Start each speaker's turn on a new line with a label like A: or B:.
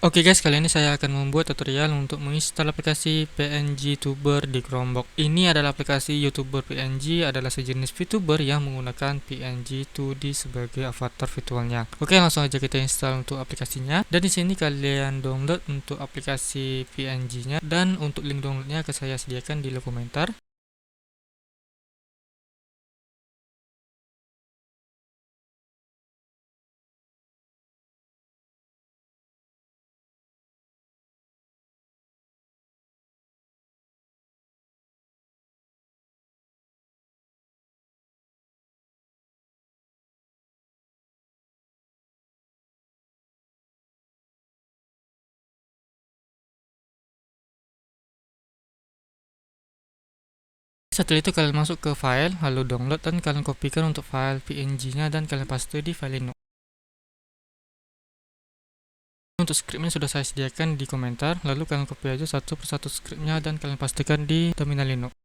A: Oke guys, kali ini saya akan membuat tutorial untuk menginstal aplikasi PNG Tuber di Chromebook. Ini adalah aplikasi YouTuber PNG, adalah sejenis VTuber yang menggunakan PNG 2D sebagai avatar virtualnya. Oke, langsung aja kita install untuk aplikasinya. Dan di sini kalian download untuk aplikasi PNG-nya, dan untuk link downloadnya akan saya sediakan di kolom komentar. Setelah itu kalian masuk ke file, lalu download, dan kalian kopikan untuk file PNG-nya dan kalian paste di file Linux. Untuk scriptnya sudah saya sediakan di komentar, lalu kalian copy aja satu persatu scriptnya dan kalian pastikan di terminal Linux.